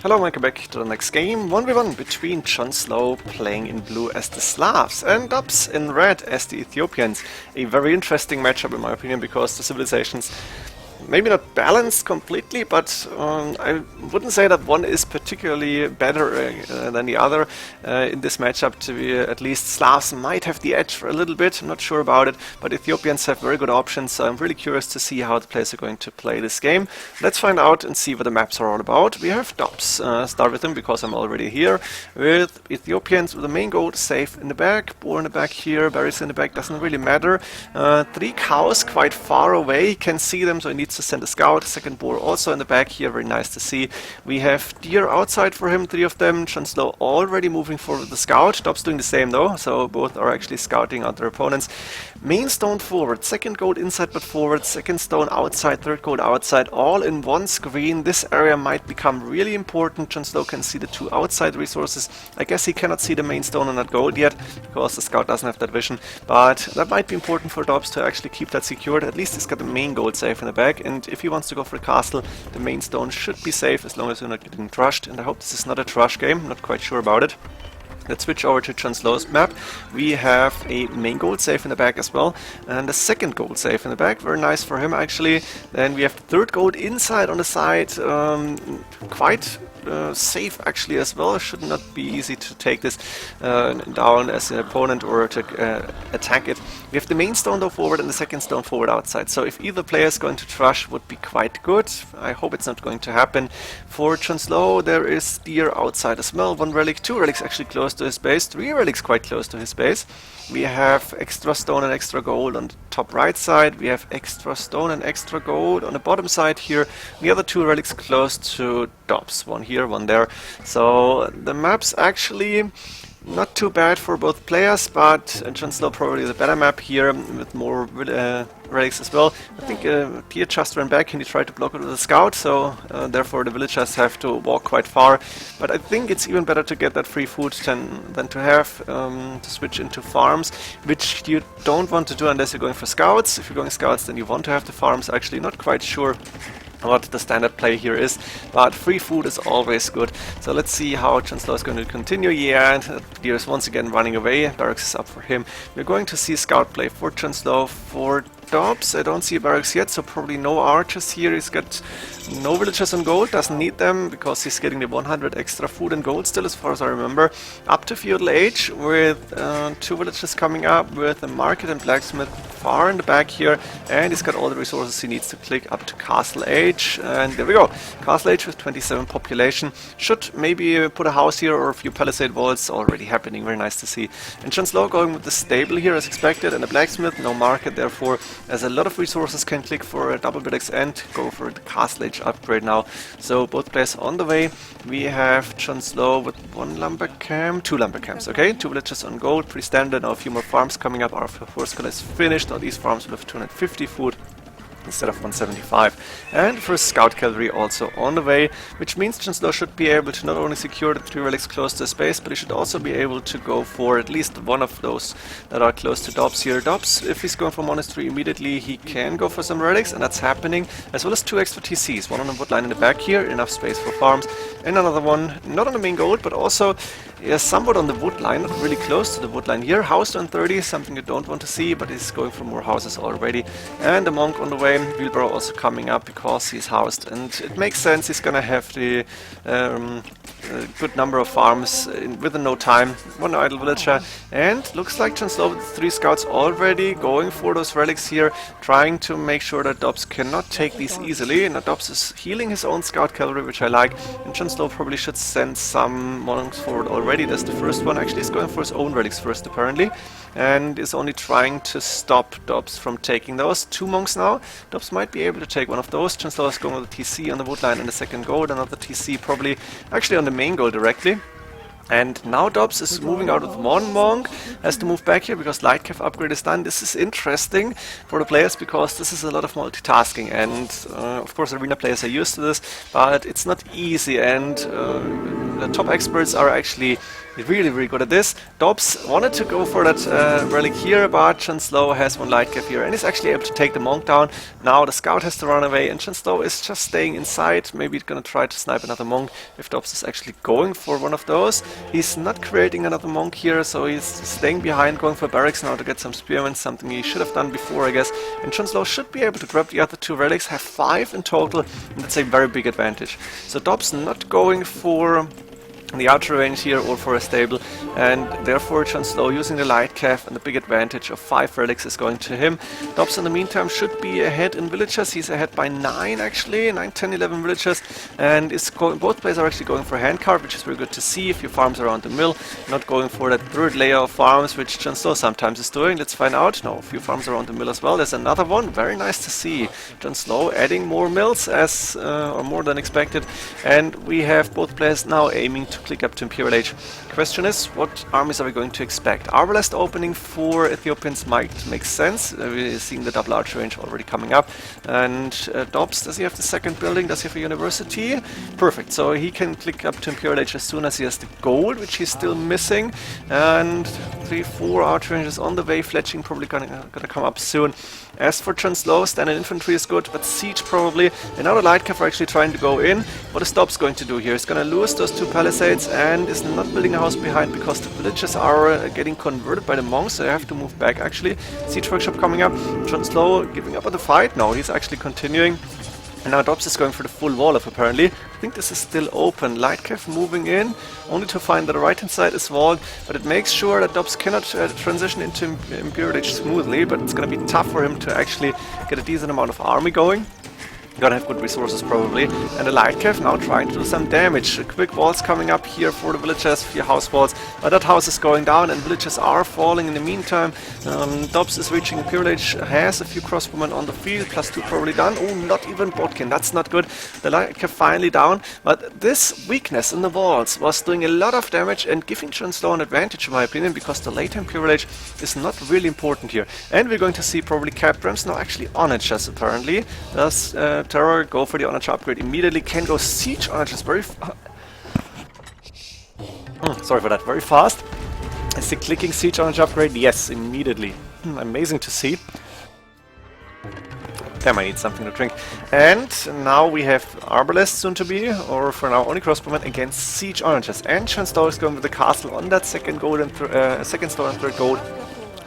Hello, welcome back to the next game. 1v1 between JonSlow playing in blue as the Slavs and Dobbs in red as the Ethiopians. A very interesting matchup in my opinion because the civilizations maybe not balanced completely, but I wouldn't say that one is particularly better than the other in this matchup. To be, at least Slavs might have the edge for a little bit, I'm not sure about it, but Ethiopians have very good options, so I'm really curious to see how the players are going to play this game. Let's find out and see what the maps are all about. We have Dobbs, start with him because I'm already here, with Ethiopians with the main goal safe in the back, boar in the back here, berries in the back, doesn't really matter. 3 cows quite far away, he can see them, so he needs to send a scout. Second boar also in the back here, very nice to see. We have deer outside for him, 3 of them. JonSlow already moving forward with the scout. Dobbs doing the same though, so both are actually scouting out their opponents. Main stone forward, second gold inside but forward, second stone outside, third gold outside, all in one screen. This area might become really important. JonSlow can see the 2 outside resources. I guess he cannot see the main stone on that gold yet, because the scout doesn't have that vision, but that might be important for Dobbs to actually keep that secured. At least he's got the main gold safe in the back, and if he wants to go for a castle, the main stone should be safe as long as you're not getting trashed, and I hope this is not a trash game, not quite sure about it. Let's switch over to JonSlow's map. We have a main gold safe in the back as well, and a second gold safe in the back, very nice for him actually. Then we have the third gold inside on the side, quite safe actually as well. It should not be easy to take this down as an opponent or to attack it. We have the main stone though forward and the second stone forward outside, so if either player is going to trash would be quite good. I hope it's not going to happen. For JonSlow there is deer outside as well, 1 relic, 2 relics actually close to his base, 3 relics quite close to his base. We have extra stone and extra gold on the top right side, we have extra stone and extra gold on the bottom side here. The other 2 relics close to Dobbs, 1 here, 1 there. So the map's actually not too bad for both players, but JonSlow probably the better map here with more relics as well. I think Deer just ran back and he tried to block it with a scout, so therefore the villagers have to walk quite far. But I think it's even better to get that free food than to have to switch into farms, which you don't want to do unless you're going for scouts. If you're going scouts, then you want to have the farms. Actually, not quite sure what the standard play here is, but free food is always good. So let's see how JonSlow is going to continue. Yeah, and Deer is once again running away. Barracks is up for him. We're going to see scout play for JonSlow. For Dobbs, I don't see barracks yet, so probably no archers here. He's got no villagers on gold, doesn't need them because he's getting the 100 extra food and gold still, as far as I remember. Up to feudal age with 2 villages coming up, with a market and blacksmith far in the back here, and he's got all the resources he needs to click up to castle age. And there we go, castle age with 27 population. Should maybe put a house here or a few palisade walls, already happening, very nice to see. And JonSlow going with the stable here as expected, and a blacksmith, no market therefore, as a lot of resources can click for a double buildings and go for the castle age upgrade now. So both players on the way. We have JonSlow with 1 lumber camp, 2 lumber camps, okay, 2 villages on gold, pretty standard. Now a few more farms coming up. Our first color is finished. Now these farms will have 250 food instead of 175. And first scout cavalry also on the way, which means JonSlow should be able to not only secure the 3 relics close to space, but he should also be able to go for at least one of those that are close to Dobbs here. Dobbs, if he's going for monastery immediately, he can go for some relics, and that's happening, as well as 2 extra TCs, 1 on the wood line in the back here, enough space for farms, and another one, not on the main gold, but also somewhat on the wood line, not really close to the wood line here. House on 30, something you don't want to see, but he's going for more houses already. And a monk on the way, wheelbarrow also coming up because he's housed, and it makes sense. He's gonna have the good number of farms within no time. 1 idle villager, and looks like JonSlow with 3 scouts already going for those relics here, trying to make sure that Dobbs cannot take these easily. And Dobbs is healing his own scout cavalry, which I like, and JonSlow probably should send some monks forward already. That's the first one. Actually, he's going for his own relics first apparently, and is only trying to stop Dobbs from taking those. 2 monks now. Dobbs might be able to take one of those. JonSlow is going with a TC on the wood line and the second gold, another TC probably actually on the main goal directly. And now Dobbs is moving out with 1 monk, has to move back here because light cav upgrade is done. This is interesting for the players because this is a lot of multitasking, and of course arena players are used to this, but it's not easy, and the top experts are actually really good at this. Dobbs wanted to go for that relic here, but JonSlow has one light cap here and is actually able to take the monk down. Now the scout has to run away and JonSlow is just staying inside. Maybe he's gonna try to snipe another monk if Dobbs is actually going for one of those. He's not creating another monk here, so he's staying behind, going for barracks now to get some spearmen, something he should have done before, I guess. And JonSlow should be able to grab the other 2 relics, have 5 in total, and that's a very big advantage. So Dobbs not going for the archer range here or for a stable, and therefore JonSlow using the light calf, and the big advantage of 5 relics is going to him. Dobbs in the meantime should be ahead in villagers. He's ahead by 9 actually, 9, 10, 11 villagers, and is going, both players are actually going for handcart, which is very good to see. A few farms around the mill, not going for that 3rd layer of farms, which JonSlow sometimes is doing. Let's find out. No, a few farms around the mill as well. There's another one, very nice to see. JonSlow adding more mills as or more than expected, and we have both players now aiming to click up to Imperial Age. Question is, what armies are we going to expect? Arbalest opening for Ethiopians might make sense. We're seeing the double archer range already coming up. And Dobbs, does he have the 2nd building? Does he have a university? Perfect, so he can click up to Imperial Age as soon as he has the gold, which he's still missing. And 3, 4 archer ranges on the way. Fletching probably gonna come up soon. As for JonSlow, standard infantry is good, but siege probably. And now the light cav are actually trying to go in. What is Dobbs going to do here? He's going to lose those 2 palisades and is not building a house behind because the villages are getting converted by the monks, so they have to move back actually. Siege workshop coming up. JonSlow giving up on the fight? No, he's actually continuing. And now Dobbs is going for the full wall up apparently. I think this is still open. Light cav moving in, only to find that the right hand side is walled, but it makes sure that Dobbs cannot transition into Imperial Age smoothly, but it's going to be tough for him to actually get a decent amount of army going. Gonna have good resources probably. And the light cav now trying to do some damage. Quick walls coming up here for the villagers, 4 house walls, but that house is going down and villages are falling in the meantime. Dobbs is reaching Imperial Age, has a few crossbowmen on the field, +2 probably done. Oh, not even Botkin, that's not good. The light cav finally down, but this weakness in the walls was doing a lot of damage and giving JonSlow an advantage in my opinion, because the late Imperial Age is not really important here. And we're going to see probably capped rams now actually onagers apparently. Does Terror go for the onager upgrade immediately? Can go siege onagers very sorry for that, very fast. Is the clicking siege onager upgrade? Yes, immediately. Amazing to see. Damn, I need something to drink. And now we have Arbalest soon to be, or for now only crossbowmen against siege onagers. And JonSlow is going with the castle on that 2nd gold and 2nd stone and 3rd gold.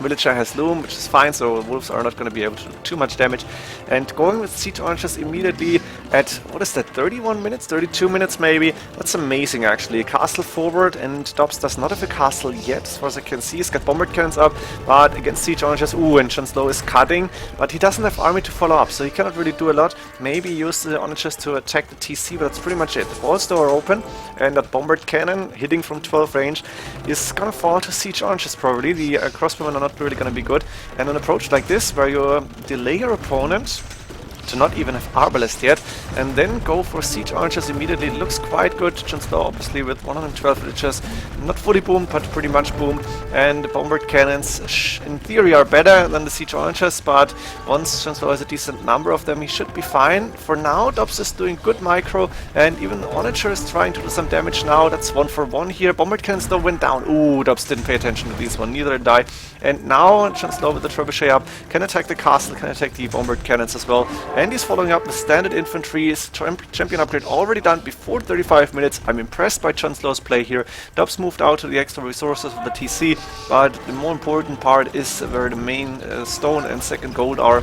Villager has loom, which is fine, so wolves are not going to be able to do too much damage. And going with siege onagers immediately at, what is that, 31 minutes, 32 minutes maybe? That's amazing actually. Castle forward, and Dobbs does not have a castle yet, as far as I can see. He's got bombard cannons up, but against siege onagers, ooh, and JonSlow is cutting, but he doesn't have army to follow up, so he cannot really do a lot. Maybe use the onagers to attack the TC, but that's pretty much it. The walls though are open, and that bombard cannon hitting from 12 range is gonna fall to siege onagers probably. The crossbowmen are not really going to be good, and an approach like this where you delay your opponent to not even have Arbalest yet, and then go for siege onagers immediately looks quite good. JonSlow obviously with 112 villagers, not fully boomed but pretty much boomed, and the bombard cannons in theory are better than the siege onagers, but once JonSlow has a decent number of them he should be fine. For now Dobbs is doing good micro, and even the onager is trying to do some damage now. That's 1 for 1 here. Bombard cannons though went down. Ooh, Dobbs didn't pay attention to these one, neither did I. And now JonSlow with the trebuchet up can attack the castle, can attack the bombard cannons as well. And he's following up with standard infantry. His champion upgrade already done before 35 minutes. I'm impressed by JonSlow's play here. Dobbs moved out to the extra resources of the TC, but the more important part is where the main stone and 2nd gold are.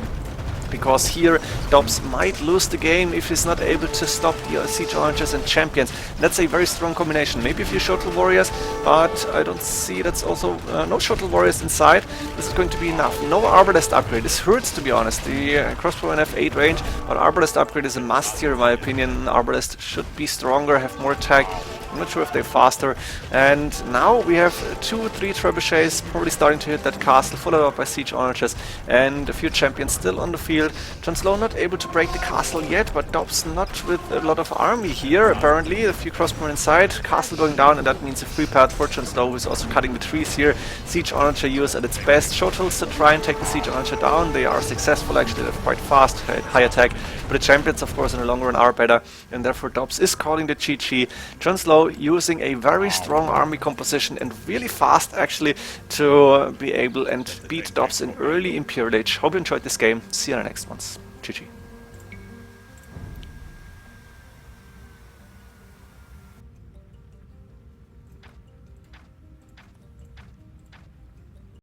Because here Dobbs might lose the game if he's not able to stop the siege onagers and champions. That's a very strong combination. Maybe a few shuttle warriors, but I don't see that's also no shuttle warriors inside. This is going to be enough. No Arbalest upgrade. This hurts, to be honest. The crossbow and F8 range, but Arbalest upgrade is a must here in my opinion. Arbalest should be stronger, have more attack. I'm not sure if they're faster. And now we have 2 or 3 trebuchets probably starting to hit that castle, followed up by siege onagers, and a few champions still on the field. JonSlow not able to break the castle yet, but Dobbs not with a lot of army here. Apparently a few crossbowmen inside, castle going down, and that means a free path for JonSlow, who is also cutting the trees here. Siege onager use at its best. Shuttles to try and take the siege onager down. They are successful actually, they're quite fast, high attack, but the champions of course in the long run are better, and therefore Dobbs is calling the GG. JonSlow JonSlow using a very strong army composition and really fast actually to be able and beat Dobbs in early Imperial Age. Hope you enjoyed this game. See you in the next ones.